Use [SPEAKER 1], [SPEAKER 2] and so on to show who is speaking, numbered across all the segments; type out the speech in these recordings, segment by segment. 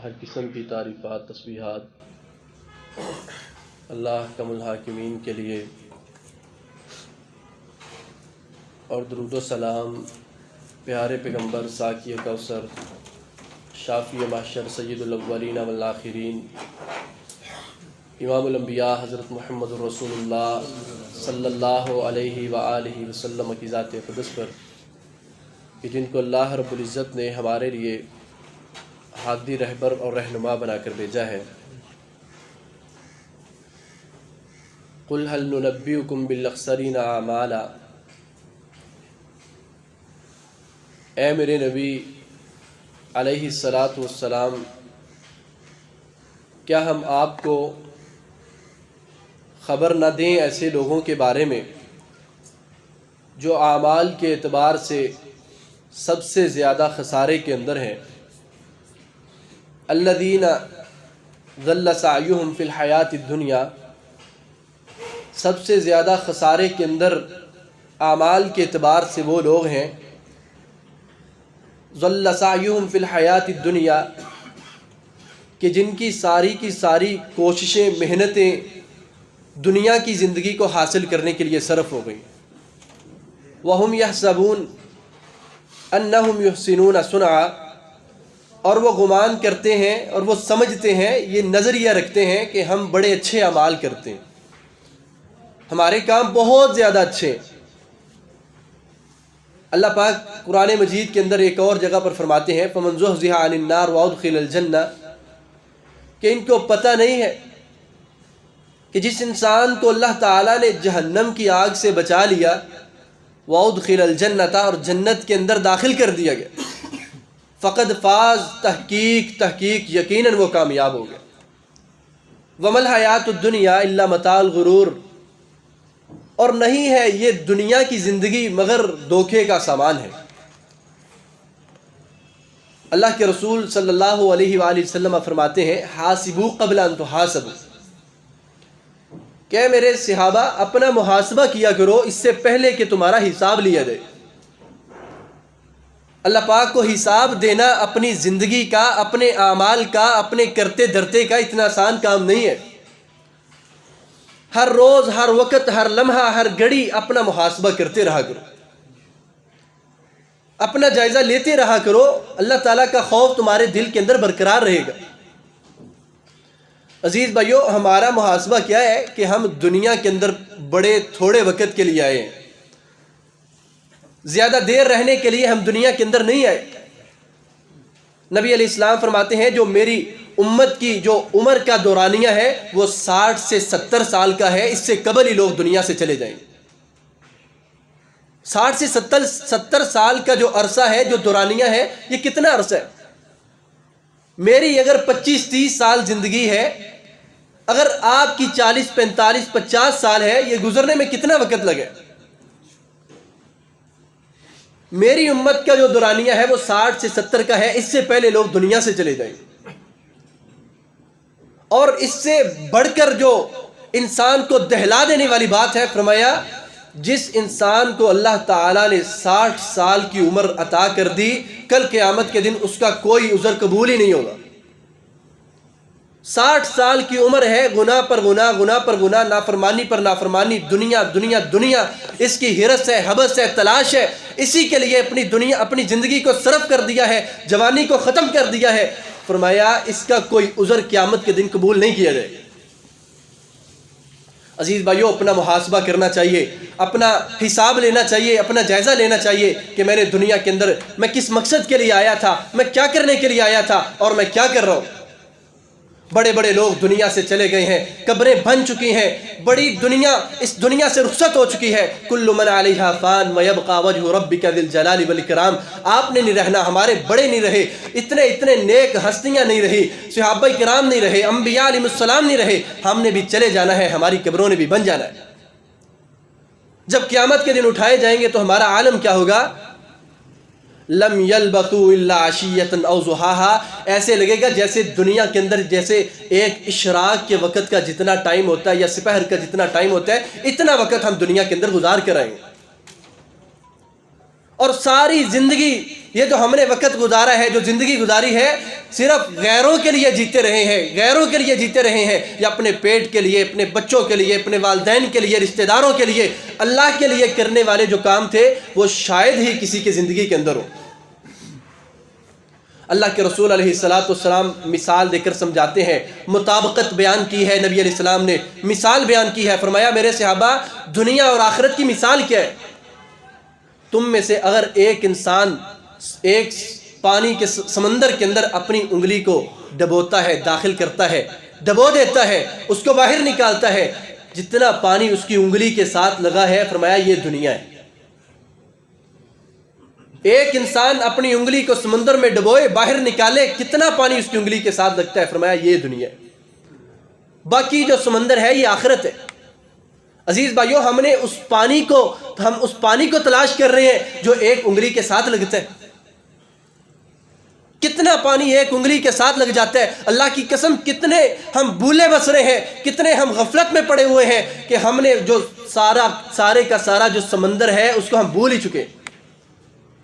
[SPEAKER 1] ہر قسم کی تعریفات تسبیحات اللہ کم الحاکمین کے لیے، اور درود و سلام پیارے پیغمبر ساقی کوثر شافی محشر سید الاولین والآخرین امام الانبیاء حضرت محمد رسول اللہ صلی اللہ علیہ وآلہ وسلم کی ذات اقدس پر کہ جن کو اللہ رب العزت نے ہمارے لیے ہادی رہبر اور رہنما بنا کر بھیجا ہے۔ قل هل ننبئکم بالاخسرین اعمالا، اے میرے نبی علیہ الصلاۃ والسلام، کیا ہم آپ کو خبر نہ دیں ایسے لوگوں کے بارے میں جو اعمال کے اعتبار سے سب سے زیادہ خسارے کے اندر ہیں؟ الذین ضل سعیہم فی الحیات الدنیا، سب سے زیادہ خسارے کے اندر اعمال کے اعتبار سے وہ لوگ ہیں ضل سعیہم فی الحیات الدنیا، کہ جن کی ساری کوششیں محنتیں دنیا کی زندگی کو حاصل کرنے کے لیے صرف ہو گئیں۔ وہم یحسبون انہم یحسنون صنعا، اور وہ گمان کرتے ہیں اور وہ سمجھتے ہیں، یہ نظریہ رکھتے ہیں کہ ہم بڑے اچھے اعمال کرتے ہیں، ہمارے کام بہت زیادہ اچھے ہیں۔ اللہ پاک قرآن مجید کے اندر ایک اور جگہ پر فرماتے ہیں فَمَنْ زُحْزِحَ عَنِ النَّارِ وَأُدْخِلَ الْجَنَّةَ، کہ ان کو پتہ نہیں ہے کہ جس انسان کو اللہ تعالیٰ نے جہنم کی آگ سے بچا لیا، وَأُدْخِلَ الْجَنَّةَ، اور جنت کے اندر داخل کر دیا گیا، فقد فاز، تحقیق یقیناً وہ کامیاب ہو گیا۔ وَمَا الْحَيَاةُ الدُّنْيَا إِلَّا مَتَاعُ الْغُرُورِ، اور نہیں ہے یہ دنیا کی زندگی مگر دھوکے کا سامان ہے۔ اللہ کے رسول صلی اللہ علیہ وآلہ وسلم فرماتے ہیں حاسبوا قبل ان تحاسبوا، کہ میرے صحابہ اپنا محاسبہ کیا کرو اس سے پہلے کہ تمہارا حساب لیا جائے۔ اللہ پاک کو حساب دینا اپنی زندگی کا، اپنے اعمال کا، اپنے کرتے دھرتے کا اتنا آسان کام نہیں ہے۔ ہر روز، ہر وقت، ہر لمحہ، ہر گھڑی اپنا محاسبہ کرتے رہا کرو، اپنا جائزہ لیتے رہا کرو، اللہ تعالیٰ کا خوف تمہارے دل کے اندر برقرار رہے گا۔ عزیز بھائیو، ہمارا محاسبہ کیا ہے کہ ہم دنیا کے اندر بڑے تھوڑے وقت کے لیے آئے ہیں، زیادہ دیر رہنے کے لیے ہم دنیا کے اندر نہیں آئے۔ نبی علیہ السلام فرماتے ہیں جو میری امت کی جو عمر کا دورانیہ ہے وہ 60 سے 70 سال کا ہے، اس سے قبل ہی لوگ دنیا سے چلے جائیں گے۔ 60 سے 70 سال کا جو عرصہ ہے، جو دورانیہ ہے، یہ کتنا عرصہ ہے؟ میری اگر 25-30 سال زندگی ہے، اگر آپ کی 40, 45, 50 سال ہے، یہ گزرنے میں کتنا وقت لگے؟ میری امت کا جو دورانیہ ہے وہ 60 سے 70 کا ہے، اس سے پہلے لوگ دنیا سے چلے جائیں گے۔ اور اس سے بڑھ کر جو انسان کو دہلا دینے والی بات ہے، فرمایا جس انسان کو اللہ تعالیٰ نے 60 سال کی عمر عطا کر دی، کل قیامت کے دن اس کا کوئی عذر قبول ہی نہیں ہوگا۔ 60 سال کی عمر ہے، گناہ پر گناہ، گناہ پر گناہ، نافرمانی پر نافرمانی، دنیا دنیا دنیا، اس کی ہرس ہے، حبس ہے، تلاش ہے، اسی کے لیے اپنی زندگی کو صرف کر دیا ہے، جوانی کو ختم کر دیا ہے۔ فرمایا اس کا کوئی عذر قیامت کے دن قبول نہیں کیا جائے گا۔ عزیز بھائیو، اپنا محاسبہ کرنا چاہیے، اپنا حساب لینا چاہیے، اپنا جائزہ لینا چاہیے کہ میں نے دنیا کے اندر میں کس مقصد کے لیے آیا تھا، میں کیا کرنے کے لیے آیا تھا، اور میں کیا کر رہا ہوں۔ بڑے بڑے لوگ دنیا سے چلے گئے ہیں، قبریں بن چکی ہیں، بڑی دنیا اس دنیا سے رخصت ہو چکی ہے۔ کل من علیہا فان ویبقى وجہ ربک ذی الجلال والاکرام، آپ نے نہیں رہنا، ہمارے بڑے نہیں رہے، اتنے نیک ہستیاں نہیں رہی، صحابہ کرام نہیں رہے، انبیاء علیہ السلام نہیں رہے، ہم نے بھی چلے جانا ہے، ہماری قبروں نے بھی بن جانا ہے۔ جب قیامت کے دن اٹھائے جائیں گے تو ہمارا عالم کیا ہوگا؟ لم یلبثوا الا عشیۃ او ضحاها، ایسے لگے گا جیسے دنیا کے اندر جیسے ایک اشراق کے وقت کا جتنا ٹائم ہوتا ہے یا سپہر کا جتنا ٹائم ہوتا ہے، اتنا وقت ہم دنیا کے اندر گزار کر آئیں گے، اور ساری زندگی یہ جو ہم نے وقت گزارا ہے، جو زندگی گزاری ہے، صرف غیروں کے لیے جیتے رہے ہیں، غیروں کے لیے جیتے رہے ہیں، یا اپنے پیٹ کے لیے، اپنے بچوں کے لیے، اپنے والدین کے لیے، رشتہ داروں کے لیے، اللہ کے لیے کرنے والے جو کام تھے وہ شاید ہی کسی کی زندگی کے اندر ہو۔ اللہ کے رسول علیہ السلام مثال دے کر سمجھاتے ہیں، مطابقت بیان کی ہے نبی علیہ السلام نے، مثال بیان کی ہے، فرمایا میرے صحابہ دنیا اور آخرت کی مثال کیا ہے؟ تم میں سے اگر ایک انسان ایک پانی کے سمندر کے اندر اپنی انگلی کو ڈبوتا ہے، داخل کرتا ہے، ڈبو دیتا ہے، اس کو باہر نکالتا ہے، جتنا پانی اس کی انگلی کے ساتھ لگا ہے، فرمایا یہ دنیا ہے۔ ایک انسان اپنی انگلی کو سمندر میں ڈبوئے، باہر نکالے، کتنا پانی اس کی انگلی کے ساتھ لگتا ہے، فرمایا یہ دنیا ہے۔ باقی جو سمندر ہے یہ آخرت ہے۔ عزیز بھائیو، ہم اس پانی کو تلاش کر رہے ہیں جو ایک انگلی کے ساتھ لگتا ہے۔ کتنا پانی ایک انگلی کے ساتھ لگ جاتا ہے، اللہ کی قسم کتنے ہم بھولے بس رہے ہیں، کتنے ہم غفلت میں پڑے ہوئے ہیں کہ ہم نے جو سارے کا سارا جو سمندر ہے اس کو ہم بھول ہی چکے،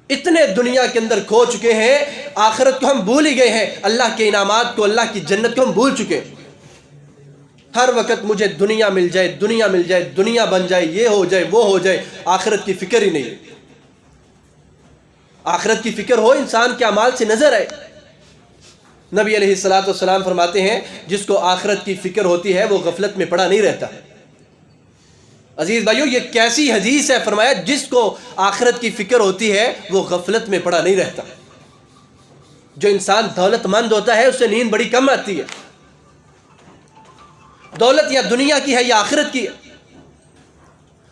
[SPEAKER 1] اتنے دنیا کے اندر کھو چکے ہیں، آخرت کو ہم بھول ہی گئے ہیں، اللہ کے انعامات کو، اللہ کی جنت کو ہم بھول چکے۔ ہر وقت مجھے دنیا مل جائے، دنیا مل جائے، دنیا بن جائے، یہ ہو جائے، وہ ہو جائے، آخرت کی فکر ہی نہیں۔ آخرت کی فکر ہو، انسان کے اعمال سے نظر آئے۔ نبی علیہ السلام فرماتے ہیں جس کو آخرت کی فکر ہوتی ہے وہ غفلت میں پڑا نہیں رہتا۔ عزیز بھائیو، یہ کیسی حدیث ہے، فرمایا جس کو آخرت کی فکر ہوتی ہے وہ غفلت میں پڑا نہیں رہتا۔ جو انسان دولت مند ہوتا ہے اسے نیند بڑی کم آتی ہے۔ دولت یا دنیا کی ہے یا آخرت کی ہے۔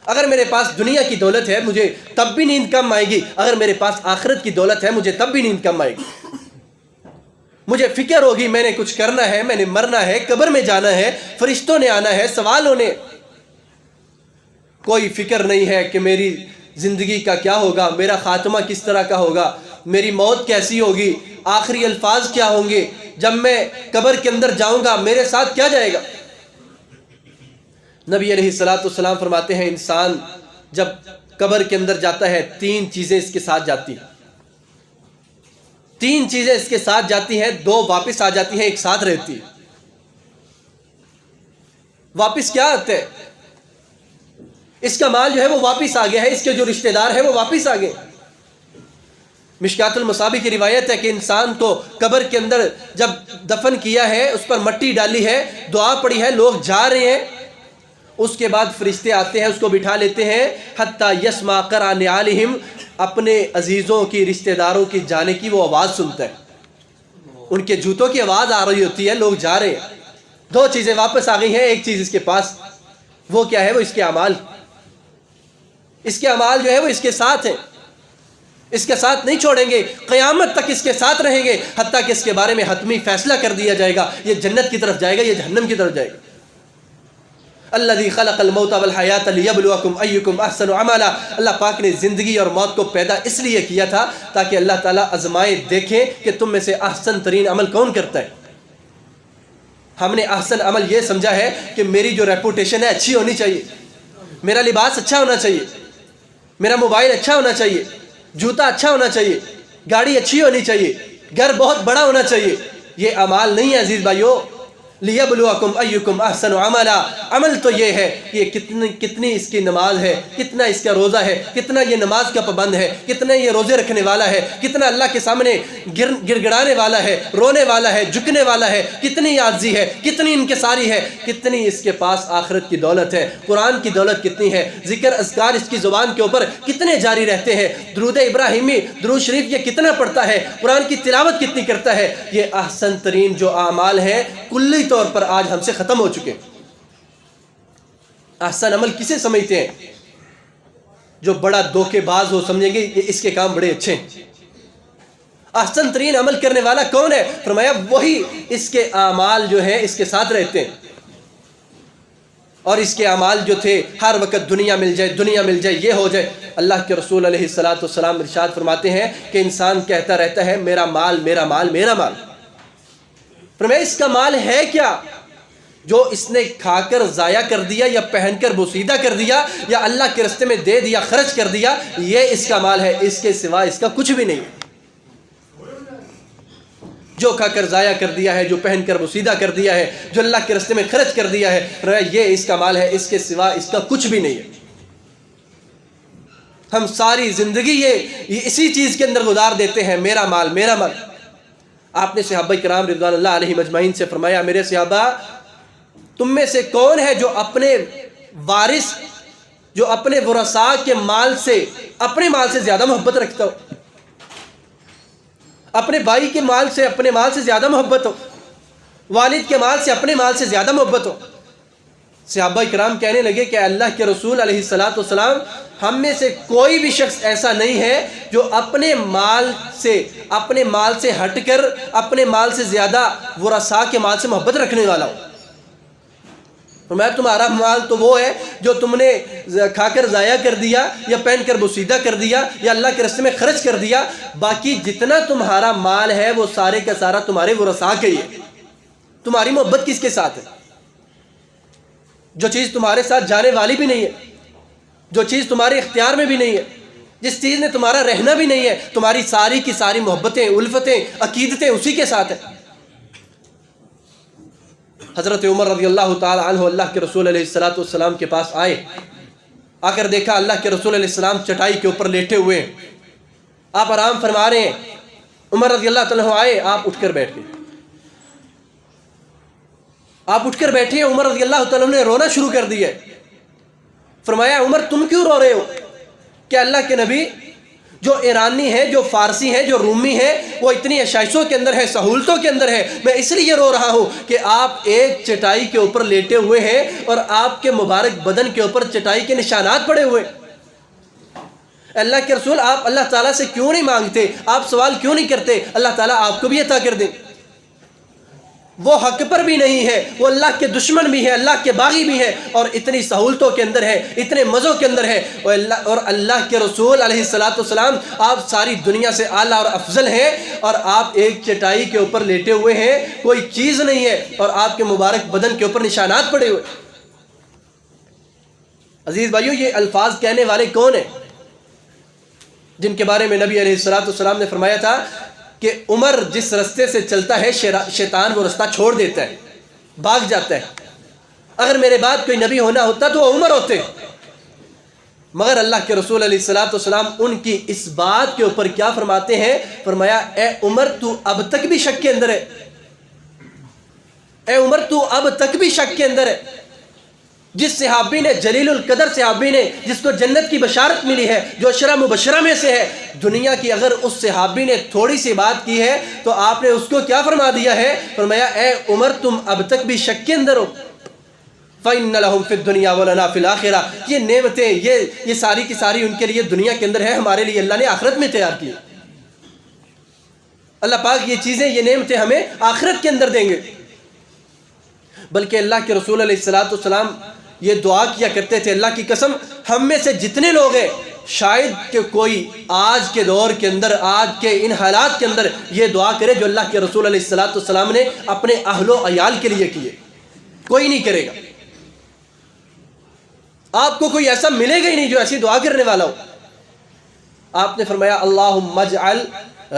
[SPEAKER 1] اگر میرے پاس دنیا کی دولت ہے مجھے تب بھی نیند کم آئے گی، اگر میرے پاس آخرت کی دولت ہے مجھے تب بھی نیند کم آئے گی۔ مجھے فکر ہوگی میں نے کچھ کرنا ہے، میں نے مرنا ہے، قبر میں جانا ہے، فرشتوں نے آنا ہے، سوال ہونے۔ کوئی فکر نہیں ہے کہ میری زندگی کا کیا ہوگا، میرا خاتمہ کس طرح کا ہوگا، میری موت کیسی ہوگی، آخری الفاظ کیا ہوں گے، جب میں قبر کے اندر جاؤں گا میرے ساتھ کیا جائے گا۔ نبی علیہ السلام فرماتے ہیں انسان جب قبر کے اندر جاتا ہے 3 چیزیں اس کے ساتھ جاتی ہیں، 3 چیزیں اس کے ساتھ جاتی ہیں، 2 واپس آ جاتی ہیں، ایک ساتھ رہتی ہے۔ واپس کیا آتا ہے؟ اس کا مال جو ہے وہ واپس آ گیا ہے، اس کے جو رشتہ دار ہیں وہ واپس آ گئے۔ مشکات المصابیح کی روایت ہے کہ انسان کو قبر کے اندر جب دفن کیا ہے، اس پر مٹی ڈالی ہے، دعا پڑی ہے، لوگ جا رہے ہیں، اس کے بعد فرشتے آتے ہیں، اس کو بٹھا لیتے ہیں، حتیٰ یسمع قرع نعالہم، اپنے عزیزوں کی، رشتہ داروں کی جانے کی وہ آواز سنتا ہے، ان کے جوتوں کی آواز آ رہی ہوتی ہے، لوگ جا رہے ہیں۔ 2 چیزیں واپس آ گئی ہیں، ایک چیز اس کے پاس، وہ کیا ہے؟ وہ اس کے اعمال۔ اس کے اعمال جو ہے وہ اس کے ساتھ ہیں، اس کے ساتھ نہیں چھوڑیں گے، قیامت تک اس کے ساتھ رہیں گے، حتیٰ کہ اس کے بارے میں حتمی فیصلہ کر دیا جائے گا، یہ جنت کی طرف جائے گا، یہ جہنم کی طرف جائے گا۔ الذی خلق الموت والحیات لیبلوکم ایکم احسن عملا، اللہ پاک نے زندگی اور موت کو پیدا اس لیے کیا تھا تاکہ اللہ تعالیٰ آزمائے، دیکھیں کہ تم میں سے احسن ترین عمل کون کرتا ہے۔ ہم نے احسن عمل یہ سمجھا ہے کہ میری جو ریپوٹیشن ہے اچھی ہونی چاہیے، میرا لباس اچھا ہونا چاہیے، میرا موبائل اچھا ہونا چاہیے، جوتا اچھا ہونا چاہیے، گاڑی اچھی ہونی چاہیے، گھر بہت بڑا ہونا چاہیے۔ یہ اعمال نہیں ہے عزیز بھائیو۔ لیبلوکم ایکم احسن عملا، عمل تو یہ ہے کہ کتنی اس کی نماز ہے، کتنا اس کا روزہ ہے، کتنا یہ نماز کا پابند ہے، کتنا یہ روزے رکھنے والا ہے، کتنا اللہ کے سامنے گر گڑانے والا ہے، رونے والا ہے، جھکنے والا ہے، کتنی عاجزی ہے، کتنی انکساری ہے، کتنی اس کے پاس آخرت کی دولت ہے، قرآن کی دولت کتنی ہے، ذکر اذکار اس کی زبان کے اوپر کتنے جاری رہتے ہیں، درود ابراہیمی، درود شریف یہ کتنا پڑھتا ہے، قرآن کی تلاوت کتنی کرتا ہے۔ یہ احسن ترین جو اعمال ہیں کلی طور پر آج ہم سے ختم ہو چکے۔ احسن عمل کسے سمجھتے ہیں؟ جو بڑا دھوکے باز ہو سمجھیں گے یہ اس کے کام بڑے اچھے ہیں۔ احسن ترین عمل کرنے والا کون ہے؟ فرمایا وہی اس کے اعمال جو ہیں اس کے ساتھ رہتے ہیں، اور اس کے اعمال جو تھے ہر وقت دنیا مل جائے، دنیا مل جائے، یہ ہو جائے۔ اللہ کے رسول علیہ السلام ارشاد فرماتے ہیں کہ انسان کہتا رہتا ہے میرا مال، میرا مال، میرا مال۔ فرمایا اس کا مال ہے کیا؟ جو اس نے کھا کر ضائع کر دیا یا پہن کر بوسیدہ کر دیا یا اللہ کے راستے میں دے دیا، خرچ کر دیا، یہ اس کا مال ہے، اس کے سوا اس کا کچھ بھی نہیں۔ جو کھا کر ضائع کر دیا ہے، جو پہن کر بوسیدہ کر دیا ہے، جو اللہ کے راستے میں خرچ کر دیا ہے، یہ اس کا مال ہے، اس کے سوا اس کا کچھ بھی نہیں ہے۔ ہم ساری زندگی یہ اسی چیز کے اندر گزار دیتے ہیں، میرا مال میرا مال۔ آپ نے صحابہ کرام رضوان اللہ علیہ مجمعین سے فرمایا، میرے صحابہ تم میں سے کون ہے جو اپنے وارث، جو اپنے ورثاء کے مال سے اپنے مال سے زیادہ محبت رکھتا ہو، اپنے بھائی کے مال سے اپنے مال سے زیادہ محبت ہو، والد کے مال سے اپنے مال سے زیادہ محبت ہو؟ صحابہ کرام کہنے لگے کہ اللہ کے رسول علیہ السلام، ہم میں سے کوئی بھی شخص ایسا نہیں ہے جو اپنے مال سے ہٹ کر اپنے مال سے زیادہ ورثاء کے مال سے محبت رکھنے والا ہو۔ تمہارا مال تو وہ ہے جو تم نے کھا کر ضائع کر دیا یا پہن کر بوسیدہ کر دیا یا اللہ کے راستے میں خرچ کر دیا، باقی جتنا تمہارا مال ہے وہ سارے کا سارا تمہارے ورثاء کے ہی ہے۔ تمہاری محبت کس کے ساتھ ہے؟ جو چیز تمہارے ساتھ جانے والی بھی نہیں ہے، جو چیز تمہارے اختیار میں بھی نہیں ہے، جس چیز نے تمہارا رہنا بھی نہیں ہے، تمہاری ساری کی ساری محبتیں، الفتیں، عقیدتیں اسی کے ساتھ ہیں۔ حضرت عمر رضی اللہ تعالی عنہ اللہ کے رسول علیہ السلام کے پاس آئے، آ کر دیکھا اللہ کے رسول علیہ السلام چٹائی کے اوپر لیٹے ہوئے ہیں، آپ آرام فرما رہے ہیں۔ عمر رضی اللہ تعالی عنہ آئے، آپ اٹھ کر بیٹھ گئے، آپ اٹھ کر بیٹھے ہیں۔ عمر رضی اللہ تعالیٰ نے رونا شروع کر دیا، فرمایا عمر تم کیوں رو رہے ہو؟ کہ اللہ کے نبی، جو ایرانی ہیں، جو فارسی ہیں، جو رومی ہیں، وہ اتنی عشائشوں کے اندر ہے، سہولتوں کے اندر ہے، میں اس لیے رو رہا ہوں کہ آپ ایک چٹائی کے اوپر لیٹے ہوئے ہیں اور آپ کے مبارک بدن کے اوپر چٹائی کے نشانات پڑے ہوئے۔ اللہ کے رسول، آپ اللہ تعالیٰ سے کیوں نہیں مانگتے؟ آپ سوال کیوں نہیں کرتے؟ اللہ تعالیٰ آپ کو بھی عطا کر دیں۔ وہ حق پر بھی نہیں ہے، وہ اللہ کے دشمن بھی ہے، اللہ کے باغی بھی ہے، اور اتنی سہولتوں کے اندر ہے، اتنے مزوں کے اندر ہے، اور اللہ کے رسول علیہ السلام آپ ساری دنیا سے اعلیٰ اور افضل ہیں، اور آپ ایک چٹائی کے اوپر لیٹے ہوئے ہیں، کوئی چیز نہیں ہے، اور آپ کے مبارک بدن کے اوپر نشانات پڑے ہوئے۔ عزیز بھائیو، یہ الفاظ کہنے والے کون ہیں؟ جن کے بارے میں نبی علیہ السلام نے فرمایا تھا کہ عمر جس رستے سے چلتا ہے شیطان وہ رستہ چھوڑ دیتا ہے، بھاگ جاتا ہے۔ اگر میرے بعد کوئی نبی ہونا ہوتا تو وہ عمر ہوتے، مگر اللہ کے رسول علیہ السلام ان کی اس بات کے اوپر کیا فرماتے ہیں؟ فرمایا اے عمر تو اب تک بھی شک کے اندر ہے، اے عمر تو اب تک بھی شک کے اندر ہے۔ جس صحابی نے، جلیل القدر صحابی نے، جس کو جنت کی بشارت ملی ہے، جو عشرہ مبشرہ میں سے ہے، دنیا کی اگر اس صحابی نے تھوڑی سی بات کی ہے تو آپ نے اس کو کیا فرما دیا ہے؟ فرمایا اے عمر تم اب تک بھی شک کے اندر ہو۔ فَإِنَّ لَهُمْ فِي الدُّنْيَا وَلَنَا فِي الْآخِرَةِ، یہ نعمتیں، یہ ساری کی ساری ان کے لیے دنیا کے اندر ہے، ہمارے لیے اللہ نے آخرت میں تیار کی۔ اللہ پاک یہ چیزیں، یہ نعمتیں ہمیں آخرت کے اندر دیں گے۔ بلکہ اللہ کے رسول علیہ السلام یہ دعا کیا کرتے تھے، اللہ کی قسم ہم میں سے جتنے لوگ ہیں، شاید کہ کوئی آج کے دور کے اندر، آج کے ان حالات کے اندر یہ دعا کرے جو اللہ کے رسول علیہ السلام نے اپنے اہل و عیال کے لیے کیے، کوئی نہیں کرے گا۔ آپ کو کوئی ایسا ملے گا ہی نہیں جو ایسی دعا کرنے والا ہو۔ آپ نے فرمایا اللہم اجعل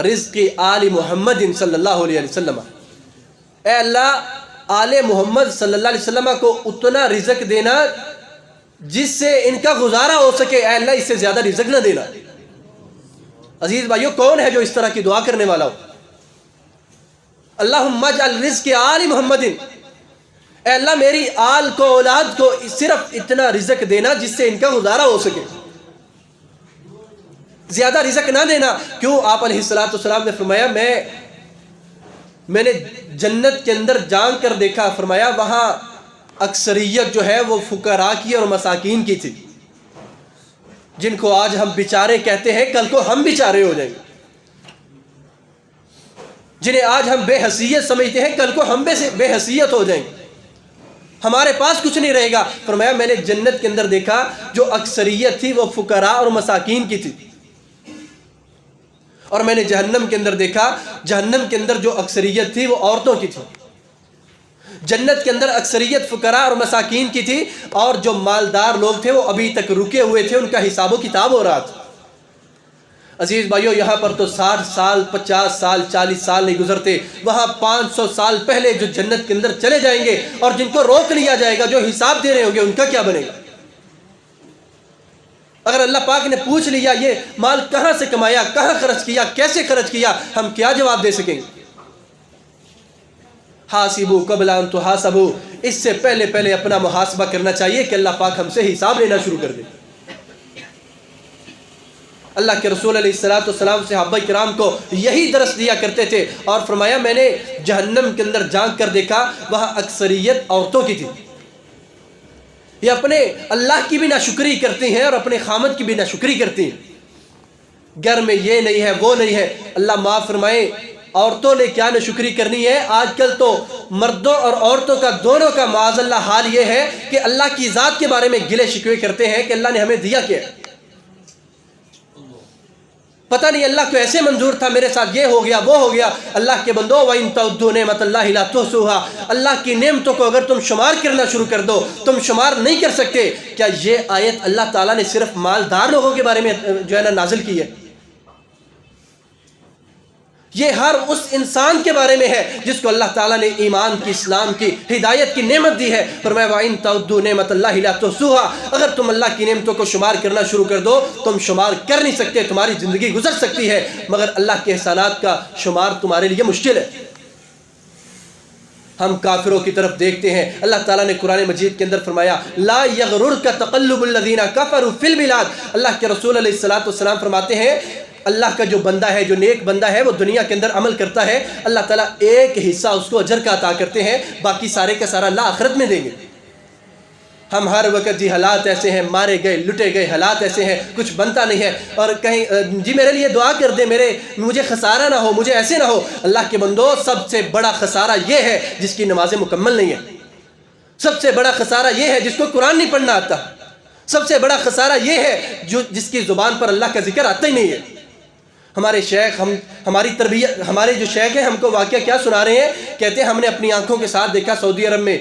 [SPEAKER 1] رزق آل محمد صلی اللہ علیہ وسلم، اے اللہ آل محمد صلی اللہ علیہ وسلم کو اتنا رزق دینا جس سے ان کا گزارا ہو سکے، اے اللہ اس سے زیادہ رزق نہ دینا۔ عزیز بھائیو، کون ہے جو اس طرح کی دعا کرنے والا ہو؟ اللہم اجعل رزق آل محمد، اے اللہ میری آل کو، اولاد کو صرف اتنا رزق دینا جس سے ان کا گزارا ہو سکے، زیادہ رزق نہ دینا۔ کیوں؟ آپ علیہ السلام نے فرمایا میں نے جنت کے اندر جان کر دیکھا، فرمایا وہاں اکثریت جو ہے وہ فقراء کی اور مساکین کی تھی، جن کو آج ہم بیچارے کہتے ہیں، کل کو ہم بیچارے ہو جائیں گے۔ جنہیں آج ہم بے حیثیت سمجھتے ہیں، کل کو ہم بے حیثیت ہو جائیں گے، ہمارے پاس کچھ نہیں رہے گا۔ فرمایا میں نے جنت کے اندر دیکھا جو اکثریت تھی وہ فقراء اور مساکین کی تھی، اور میں نے جہنم کے اندر دیکھا، جہنم کے اندر جو اکثریت تھی وہ عورتوں کی تھی۔ جنت کے اندر اکثریت فقراء اور مساکین کی تھی، اور جو مالدار لوگ تھے وہ ابھی تک رکے ہوئے تھے، ان کا حساب و کتاب ہو رہا تھا۔ عزیز بھائیو، یہاں پر تو 60 سال 50 سال 40 سال نہیں گزرتے، وہاں 500 سال پہلے جو جنت کے اندر چلے جائیں گے اور جن کو روک لیا جائے گا، جو حساب دے رہے ہوں گے، ان کا کیا بنے گا؟ اگر اللہ پاک نے پوچھ لیا یہ مال کہاں سے کمایا، کہاں خرچ کیا، کیسے خرچ کیا، ہم کیا جواب دے سکیں گے؟ حاسبو قبل ان تحاسبو، اس سے پہلے اپنا محاسبہ کرنا چاہیے کہ اللہ پاک ہم سے حساب لینا شروع کر دے۔ اللہ کے رسول علیہ السلام صحابہ کرام کو یہی درس دیا کرتے تھے اور فرمایا میں نے جہنم کے اندر جھانک کر دیکھا، وہاں اکثریت عورتوں کی تھی، یہ اپنے اللہ کی بھی ناشکری کرتی ہیں اور اپنے خامد کی بھی ناشکری کرتی ہیں۔ گھر میں یہ نہیں ہے، وہ نہیں ہے، اللہ معاف فرمائے، عورتوں نے کیا ناشکری کرنی ہے؟ آج کل تو مردوں اور عورتوں کا دونوں کا معاذ اللہ حال یہ ہے کہ اللہ کی ذات کے بارے میں گلے شکوے کرتے ہیں کہ اللہ نے ہمیں دیا کیا ہے، پتہ نہیں اللہ کو ایسے منظور تھا، میرے ساتھ یہ ہو گیا، وہ ہو گیا۔ اللہ کے بندو، وَإِن تَعُدُّوا نِعْمَتَ اللَّهِ لَا تُحْصُوهَا، اللہ کی نعمتوں کو اگر تم شمار کرنا شروع کر دو، تم شمار نہیں کر سکتے۔ کیا یہ آیت اللہ تعالیٰ نے صرف مالدار لوگوں کے بارے میں جو ہے نا نازل کی ہے؟ یہ ہر اس انسان کے بارے میں ہے جس کو اللہ تعالیٰ نے ایمان کی، اسلام کی، ہدایت کی نعمت دی ہے۔ فرمایا وَإِن تَعُدُّوا نِعْمَتَ اللَّهِ لَا تُحْصُوهَا، اگر تم اللہ کی نعمتوں کو شمار کرنا شروع کر دو، تم شمار کر نہیں سکتے، تمہاری زندگی گزر سکتی ہے مگر اللہ کے احسانات کا شمار تمہارے لیے مشکل ہے۔ ہم کافروں کی طرف دیکھتے ہیں، اللہ تعالیٰ نے قرآن مجید کے اندر فرمایا لا یغررک تقلب الذین کفروا فی البلاد، اللہ کے رسول علیہ السلام فرماتے ہیں اللہ کا جو بندہ ہے، جو نیک بندہ ہے، وہ دنیا کے اندر عمل کرتا ہے، اللہ تعالیٰ ایک حصہ اس کو اجر کا عطا کرتے ہیں، باقی سارے کا سارا اللہ آخرت میں دیں گے۔ ہم ہر وقت جی حالات ایسے ہیں، مارے گئے لٹے گئے، حالات ایسے ہیں، کچھ بنتا نہیں ہے، اور کہیں جی میرے لیے دعا کر دیں، مجھے خسارہ نہ ہو، مجھے ایسے نہ ہو۔ اللہ کے بندو، سب سے بڑا خسارہ یہ ہے جس کی نمازیں مکمل نہیں ہیں، سب سے بڑا خسارہ یہ ہے جس کو قرآن نہیں پڑھنا آتا، سب سے بڑا خسارہ یہ ہے جس کی زبان پر اللہ کا ذکر آتا ہی نہیں ہے۔ ہمارے شیخ، ہماری تربیت، ہمارے جو شیخ ہیں ہم کو واقعہ کیا سنا رہے ہیں، کہتے ہیں ہم نے اپنی آنکھوں کے ساتھ دیکھا سعودی عرب میں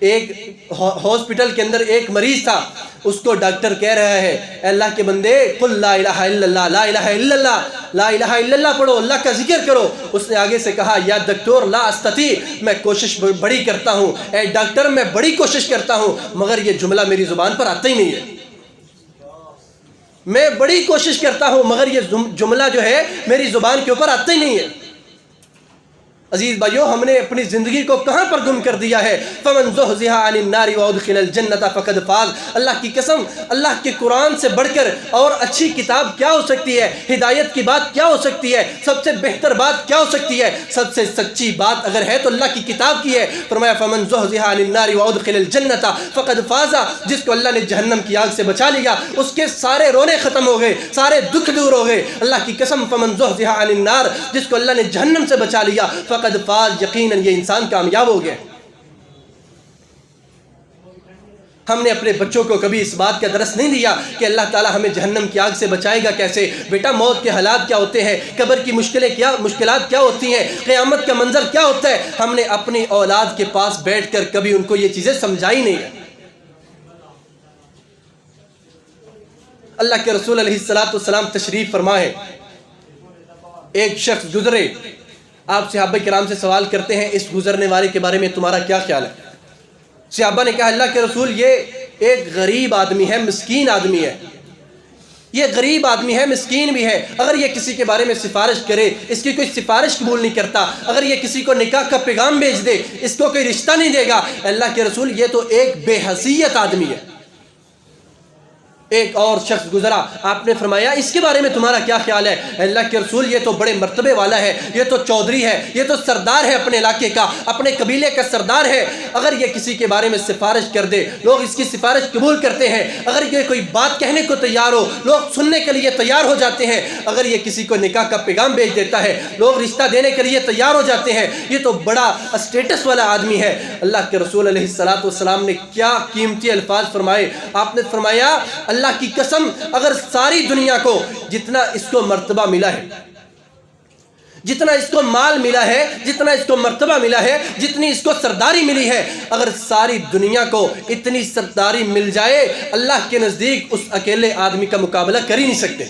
[SPEAKER 1] ایک ہاسپٹل کے اندر ایک مریض تھا، اس کو ڈاکٹر کہہ رہا ہے اے اللہ کے بندے قل لا الہ الا اللہ، لا الہ الا اللہ، لا الہ الا اللہ پڑھو، اللہ کا ذکر کرو۔ اس نے آگے سے کہا یا دکتور لا استطیع، میں کوشش بڑی کرتا ہوں، اے ڈاکٹر میں بڑی کوشش کرتا ہوں مگر یہ جملہ میری زبان پر آتا ہی نہیں ہے، میں بڑی کوشش کرتا ہوں مگر یہ جملہ جو ہے میری زبان کے اوپر آتا ہی نہیں ہے۔ عزیز بھائیو، ہم نے اپنی زندگی کو کہاں پر گم کر دیا ہے؟ فَمَنْ زُحْزِحَ عَنِ النَّارِ وَأُدْخِلَ الْجَنَّةَ فَقَدْ فَازَ، اللہ کی قسم، اللہ کے قرآن سے بڑھ کر اور اچھی کتاب کیا ہو سکتی ہے؟ ہدایت کی بات کیا ہو سکتی ہے؟ سب سے بہتر بات کیا ہو سکتی ہے؟ سب سے سچی بات اگر ہے تو اللہ کی کتاب کی ہے۔ فرمایا فَمَنْ زُحْزِحَ عَنِ النَّارِ وَأُدْخِلَ الْجَنَّةَ فَقَدْ فَازَ، جس کو اللہ نے جہنم کی آگ سے بچا لیا، اس کے سارے رونے ختم ہو گئے، سارے دکھ دور ہو گئے۔ اللہ کی قسم، فَمَنْ زُحْزِحَ عَنِ النَّارِ، جس کو اللہ نے جہنم سے بچا لیا، فَقَدْ فَازَ، یقیناً یہ انسان کامیاب ہو گیا۔ ہم نے اپنے بچوں کو کبھی اس بات کا درس نہیں دیا کہ اللہ تعالیٰ ہمیں جہنم کی آگ سے بچائے گا کیسے، بیٹا موت کے حالات کیا ہوتے ہیں، قبر کی مشکلات کیا ہوتی ہیں، قیامت کا منظر کیا ہوتا ہے۔ ہم نے اپنی اولاد کے پاس بیٹھ کر کبھی ان کو یہ چیزیں سمجھائی نہیں ہے۔ اللہ کے رسول علیہ السلام تشریف فرما ہے، ایک شخص گزرے، آپ صحابہ کرام سے سوال کرتے ہیں اس گزرنے والے کے بارے میں تمہارا کیا خیال ہے؟ صحابہ نے کہا اللہ کے رسول یہ ایک غریب آدمی ہے، مسکین آدمی ہے، یہ غریب آدمی ہے، مسکین بھی ہے، اگر یہ کسی کے بارے میں سفارش کرے، اس کی کوئی سفارش قبول نہیں کرتا، اگر یہ کسی کو نکاح کا پیغام بھیج دے، اس کو کوئی رشتہ نہیں دے گا۔ اللہ کے رسول یہ تو ایک بے حیثیت آدمی ہے۔ ایک اور شخص گزرا، آپ نے فرمایا اس کے بارے میں تمہارا کیا خیال ہے؟ اللہ کے رسول یہ تو بڑے مرتبے والا ہے، یہ تو چودھری ہے، یہ تو سردار ہے اپنے علاقے کا، اپنے قبیلے کا سردار ہے، اگر یہ کسی کے بارے میں سفارش کر دے لوگ اس کی سفارش قبول کرتے ہیں، اگر یہ کوئی بات کہنے کو تیار ہو لوگ سننے کے لیے تیار ہو جاتے ہیں، اگر یہ کسی کو نکاح کا پیغام بھیج دیتا ہے لوگ رشتہ دینے کے لیے تیار ہو جاتے ہیں، یہ تو بڑا اسٹیٹس والا آدمی ہے۔ اللہ کے رسول علیہ السلام نے کیا قیمتی الفاظ فرمائے، آپ نے فرمایا اللہ کی قسم اگر ساری دنیا کو جتنا اس کو مرتبہ ملا ہے، جتنا اس کو مال ملا ہے، جتنا اس کو مرتبہ ملا ہے، جتنی اس کو سرداری ملی ہے، اگر ساری دنیا کو اتنی سرداری مل جائے اللہ کے نزدیک اس اکیلے آدمی کا مقابلہ کر ہی نہیں سکتے۔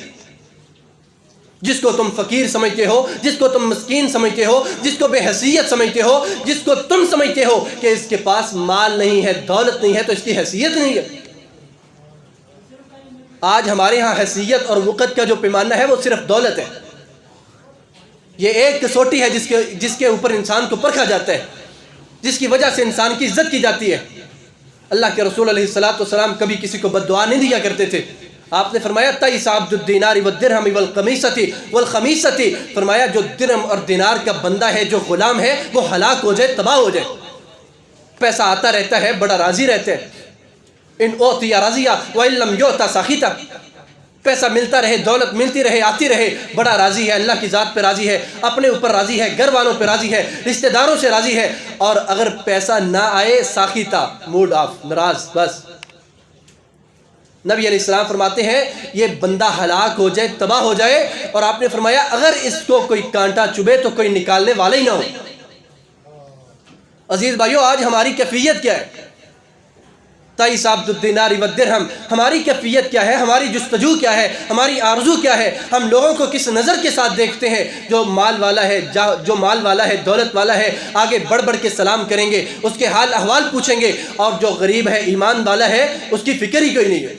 [SPEAKER 1] جس کو تم فقیر سمجھتے ہو، جس کو تم مسکین سمجھتے ہو، جس کو بے حیثیت سمجھتے ہو، جس کو تم سمجھتے ہو کہ اس کے پاس مال نہیں ہے، دولت نہیں ہے، تو اس کی حیثیت نہیں ہے۔ آج ہمارے ہاں حیثیت اور وقت کا جو پیمانہ ہے وہ صرف دولت ہے۔ یہ ایک کسوٹی ہے جس کے اوپر انسان کو پرکھا جاتا ہے، جس کی وجہ سے انسان کی عزت کی جاتی ہے۔ اللہ کے رسول علیہ السلام کبھی کسی کو بد دعا نہیں دیا کرتے تھے۔ آپ نے فرمایا تئیس عبد الدینار والدرہم والخمیسۃ، فرمایا جو درہم اور دینار کا بندہ ہے، جو غلام ہے، وہ ہلاک ہو جائے، تباہ ہو جائے۔ پیسہ آتا رہتا ہے، بڑا راضی رہتا ہے، ان اوتی راضیہ وان لم یؤتا ساخطہ، پیسہ ملتا رہے، دولت ملتی رہے، آتی رہے، بڑا راضی ہے، اللہ کی ذات پہ راضی ہے، اپنے اوپر راضی ہے، گھر والوں پہ راضی ہے، رشتہ داروں سے راضی ہے۔ اور اگر پیسہ نہ آئے، ساخطہ، موڈ آف، ناراض، بس۔ نبی علیہ السلام فرماتے ہیں یہ بندہ ہلاک ہو جائے، تباہ ہو جائے، اور آپ نے فرمایا اگر اس کو کوئی کانٹا چبھے تو کوئی نکالنے والا ہی نہ ہو۔ عزیز بھائیو، آج ہماری کیفیت کیا ہے؟ تئیس عبد الدینار والدرہم، ہماری کیفیت کیا ہے؟ ہماری جستجو کیا ہے؟ ہماری آرزو کیا ہے؟ ہم لوگوں کو کس نظر کے ساتھ دیکھتے ہیں؟ جو مال والا ہے، جو مال والا ہے، دولت والا ہے، آگے بڑھ بڑھ کے سلام کریں گے، اس کے حال احوال پوچھیں گے، اور جو غریب ہے، ایمان والا ہے، اس کی فکر ہی کوئی نہیں ہے۔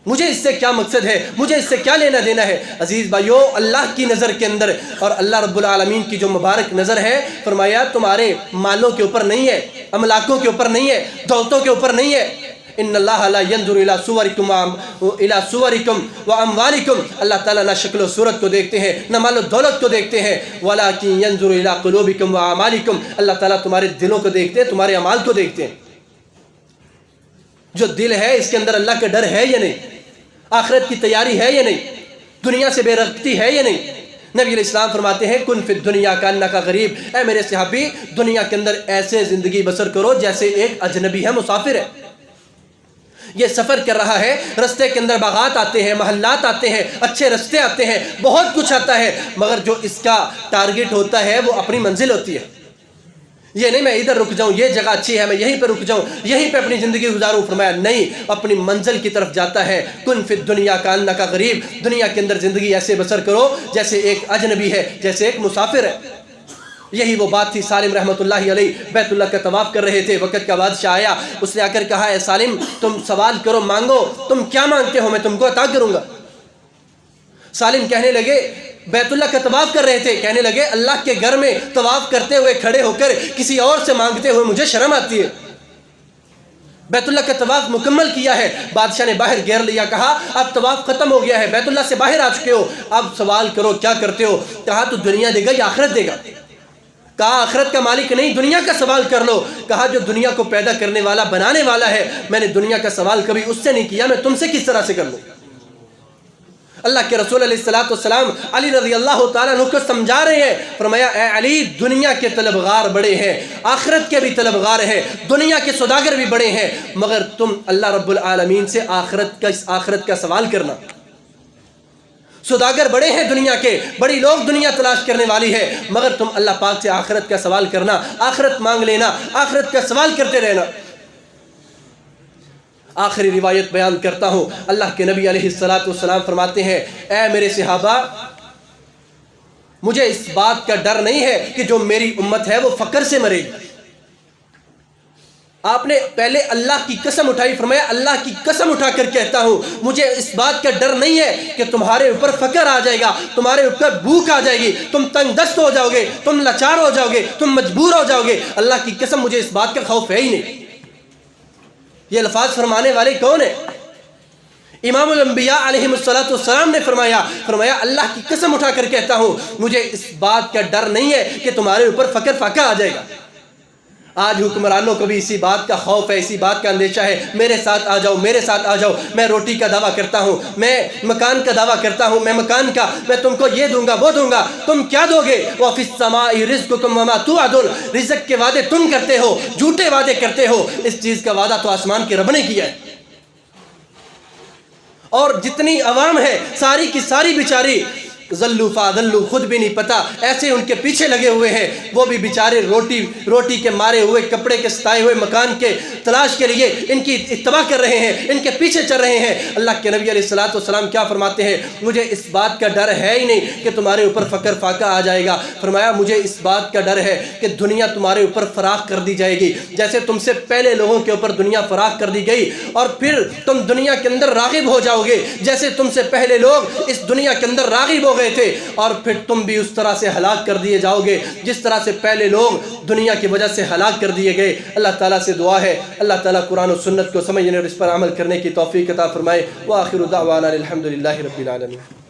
[SPEAKER 1] مجھے اس سے کیا مقصد ہے؟ مجھے اس سے کیا لینا دینا ہے؟ عزیز بھائیو، اللہ کی نظر کے اندر اور اللہ رب العالمین کی جو مبارک نظر ہے، فرمایا تمہارے مالوں کے اوپر نہیں ہے، املاکوں کے اوپر نہیں ہے، دولتوں کے اوپر نہیں ہے۔ ان اللہ لا ينظر الى صورکم واموالکم، اللہ تعالیٰ نہ شکل و صورت کو دیکھتے ہیں، نہ مال و دولت کو دیکھتے ہیں، ولکن ينظر الى قلوبکم واعمالکم، اللہ تعالیٰ تمہارے دلوں کو دیکھتے ہیں، تمہارے اعمال کو دیکھتے ہیں۔ جو دل ہے اس کے اندر اللہ کا ڈر ہے یا نہیں؟ آخرت کی تیاری ہے یا نہیں؟ دنیا سے بے رغبتی ہے یا نہیں؟ نبی علیہ السلام فرماتے ہیں کن فی الدنیا کانک غریب، اے میرے صحابی دنیا کے اندر ایسے زندگی بسر کرو جیسے ایک اجنبی ہے، مسافر ہے، یہ سفر کر رہا ہے، رستے کے اندر باغات آتے ہیں، محلات آتے ہیں، اچھے رستے آتے ہیں، بہت کچھ آتا ہے، مگر جو اس کا ٹارگٹ ہوتا ہے وہ اپنی منزل ہوتی ہے۔ یہ نہیں میں ادھر رک جاؤں، یہ جگہ اچھی ہے، میں یہیں پہ رک جاؤں، یہیں پہ اپنی زندگی گزاروں، فرمایا نہیں، اپنی منزل کی طرف جاتا ہے۔ کن فی الدنیا کانک غریب، دنیا کے اندر زندگی ایسے بسر کرو جیسے ایک اجنبی ہے، جیسے ایک مسافر ہے۔ یہی وہ بات تھی، سالم رحمۃ اللہ علیہ بیت اللہ کا طواف کر رہے تھے، وقت کا بادشاہ آیا، اس نے آ کر کہا اے سالم تم سوال کرو، مانگو، تم کیا مانگتے ہو میں تم کو عطا کروں گا۔ سالم کہنے لگے، بیت اللہ کا طواف کر رہے تھے، کہنے لگے اللہ کے گھر میں طواف کرتے ہوئے کھڑے ہو کر کسی اور سے مانگتے ہوئے مجھے شرم آتی ہے۔ بیت اللہ کا طواف مکمل کیا ہے، بادشاہ نے باہر گھیر لیا، کہا اب طواف ختم ہو گیا ہے، بیت اللہ سے باہر آ چکے ہو، اب سوال کرو کیا کرتے ہو؟ کہا تو دنیا دے گا یا آخرت دے گا؟ کہا آخرت کا مالک نہیں، دنیا کا سوال کر لو۔ کہا جو دنیا کو پیدا کرنے والا، بنانے والا ہے، میں نے دنیا کا سوال کبھی اس سے نہیں کیا، میں تم سے کس طرح سے کر لوں؟ اللہ کے رسول علیہ السلام علی رضی اللہ تعالیٰ عنہ کو سمجھا رہے ہیں، فرمایا اے علی دنیا کے طلبگار بڑے ہیں، آخرت کے بھی طلبگار ہیں، دنیا کے سوداگر بھی بڑے ہیں، مگر تم اللہ رب العالمین سے آخرت کا سوال کرنا۔ سوداگر بڑے ہیں دنیا کے، بڑی لوگ دنیا تلاش کرنے والی ہے، مگر تم اللہ پاک سے آخرت کا سوال کرنا، آخرت مانگ لینا، آخرت کا سوال کرتے رہنا۔ آخری روایت بیان کرتا ہوں، اللہ کے نبی علیہ السلام فرماتے ہیں اے میرے صحابہ مجھے اس بات کا ڈر نہیں ہے کہ جو میری امت ہے وہ فقر سے مرے گی۔ آپ نے پہلے اللہ کی قسم اٹھائی، فرمایا اللہ کی قسم اٹھا کر کہتا ہوں مجھے اس بات کا ڈر نہیں ہے کہ تمہارے اوپر فقر آ جائے گا، تمہارے اوپر بھوک آ جائے گی، تم تنگ دست ہو جاؤ گے، تم لاچار ہو جاؤ گے، تم مجبور ہو جاؤ گے۔ اللہ کی قسم مجھے اس بات کا خوف ہے ہی نہیں۔ یہ الفاظ فرمانے والے کون ہیں؟ امام الانبیاء علیہ السلام نے فرمایا اللہ کی قسم اٹھا کر کہتا ہوں مجھے اس بات کا ڈر نہیں ہے کہ تمہارے اوپر فقر فاقہ آ جائے گا۔ آج حکمرانوں کو بھی اسی بات کا خوف ہے، اسی بات کا اندیشہ ہے، میرے ساتھ آ جاؤ، میرے ساتھ آ جاؤ، میں روٹی کا دعویٰ کرتا ہوں، میں مکان کا دعویٰ کرتا ہوں، میں مکان کا، میں تم کو یہ دوں گا وہ دوں گا، تم کیا دو گے؟ وَفِي السَّمَاءِ رِزْقُكُمْ وَمَا تُوعَدُونَ، رزق کے وعدے تم کرتے ہو، جھوٹے وعدے کرتے ہو، اس چیز کا وعدہ تو آسمان کے رب نے کیا ہے۔ اور جتنی عوام ہے ساری کی ساری بیچاری ذلوا فاضلوا، خود بھی نہیں پتہ، ایسے ان کے پیچھے لگے ہوئے ہیں، وہ بھی بیچارے روٹی کے مارے ہوئے، کپڑے کے ستائے ہوئے، مکان کے تلاش کے لیے ان کی اتباع کر رہے ہیں، ان کے پیچھے چل رہے ہیں۔ اللہ کے نبی علیہ الصلوۃ والسلام کیا فرماتے ہیں؟ مجھے اس بات کا ڈر ہے ہی نہیں کہ تمہارے اوپر فقر فاقہ آ جائے گا، فرمایا مجھے اس بات کا ڈر ہے کہ دنیا تمہارے اوپر فراخ کر دی جائے گی، جیسے تم سے پہلے لوگوں کے اوپر دنیا فراخ کر دی گئی، اور پھر تم دنیا کے اندر راغب ہو جاؤ گے جیسے تم سے پہلے لوگ اس دنیا کے اندر راغب ہو گئے تھے، اور پھر تم بھی اس طرح سے ہلاک کر دیے جاؤ گے جس طرح سے پہلے لوگ دنیا کی وجہ سے ہلاک کر دیے گئے۔ اللہ تعالیٰ سے دعا ہے اللہ تعالیٰ قرآن و سنت کو سمجھنے اور اس پر عمل کرنے کی توفیق عطا فرمائے۔ وآخر دعوانا الحمد للہ رب العالمین۔